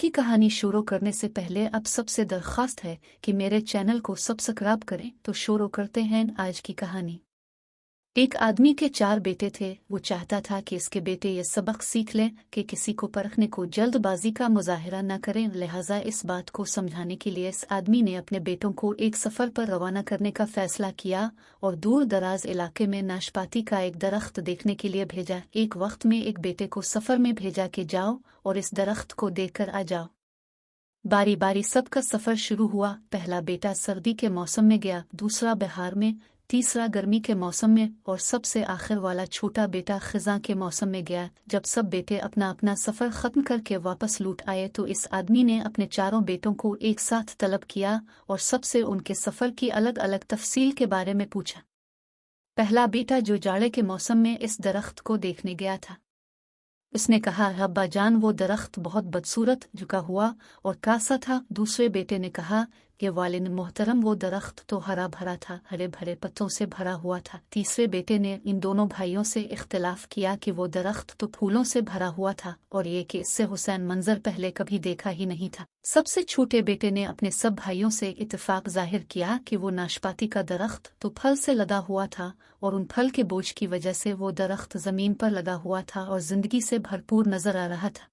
की कहानी शुरू करने से पहले अब सबसे दरख्वास्त है कि मेरे चैनल को सब्सक्राइब करें। तो शुरू करते हैं आज की कहानी। एक आदमी के 4 बेटे थे। वो चाहता था कि इसके बेटे ये सबक सीख लें कि किसी को परखने को जल्दबाजी का मुजाहिरा न करें। लिहाजा इस बात को समझाने के लिए इस आदमी ने अपने बेटों को एक सफ़र पर रवाना करने का फैसला किया और दूर दराज इलाके में नाशपाती का एक दरख्त देखने के लिए भेजा। एक वक्त में एक बेटे को सफ़र में भेजा कि जाओ और इस दरख्त को देखकर आ जाओ। बारी बारी सबका सफ़र शुरू हुआ। पहला बेटा सर्दी के मौसम में गया, दूसरा बहार में, तीसरा गर्मी के मौसम में और सबसे आखिर वाला छोटा बेटा खिज़ां के मौसम में गया। जब सब बेटे अपना अपना सफ़र ख़त्म करके वापस लौट आए तो इस आदमी ने अपने चारों बेटों को एक साथ तलब किया और सबसे उनके सफ़र की अलग अलग तफसील के बारे में पूछा। पहला बेटा जो जाड़े के मौसम में इस दरख्त को देखने गया था, उसने कहा, अब्बा जान वो दरख्त बहुत बदसूरत झुका हुआ और कासा था। दूसरे बेटे ने कहा कि वालिद मोहतरम वो दरख्त तो हरा भरा था, हरे भरे पत्तों से भरा हुआ था। तीसरे बेटे ने इन दोनों भाइयों से इख्तिलाफ किया कि वो दरख्त तो फूलों से भरा हुआ था और ये कि इससे हुसैन मंजर पहले कभी देखा ही नहीं था। सबसे छोटे बेटे ने अपने सब भाइयों से इत्तेफाक जाहिर किया कि वो नाशपाती का दरख्त तो फल से लदा हुआ था और उन फल के बोझ की वजह से वो दरख्त जमीन पर लगा हुआ था और जिंदगी से भरपूर नजर आ रहा था।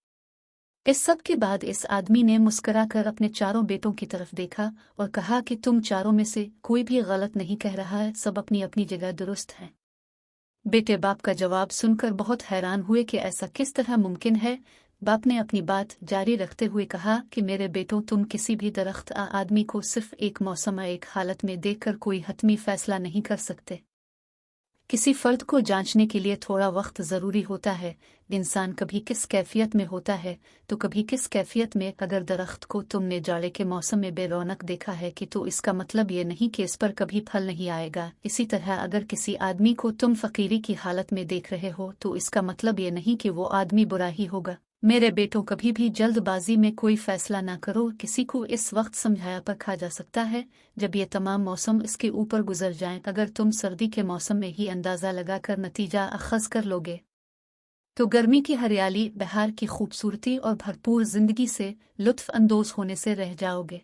इस सब के बाद इस आदमी ने मुस्कुराकर अपने चारों बेटों की तरफ देखा और कहा कि तुम चारों में से कोई भी गलत नहीं कह रहा है, सब अपनी अपनी जगह दुरुस्त हैं। बेटे बाप का जवाब सुनकर बहुत हैरान हुए कि ऐसा किस तरह मुमकिन है। बाप ने अपनी बात जारी रखते हुए कहा कि मेरे बेटों, तुम किसी भी दरख्त आदमी को सिर्फ एक मौसम एक हालत में देखकर कोई हतमी फैसला नहीं कर सकते। किसी फर्द को जांचने के लिए थोड़ा वक्त ज़रूरी होता है। इंसान कभी किस कैफियत में होता है तो कभी किस कैफियत में। अगर दरख्त को तुमने जाड़े के मौसम में बेरौनक देखा है कि तो इसका मतलब ये नहीं कि इस पर कभी फल नहीं आएगा। इसी तरह अगर किसी आदमी को तुम फ़कीरी की हालत में देख रहे हो तो इसका मतलब ये नहीं कि वो आदमी बुरा ही होगा। मेरे बेटों, कभी भी जल्दबाजी में कोई फैसला ना करो। किसी को इस वक्त समझाया परखा जा सकता है जब ये तमाम मौसम इसके ऊपर गुजर जाएं। अगर तुम सर्दी के मौसम में ही अंदाज़ा लगाकर नतीजा अखज़ कर लोगे तो गर्मी की हरियाली, बहार की खूबसूरती और भरपूर जिंदगी से लुत्फ़ अंदोज़ होने से रह जाओगे।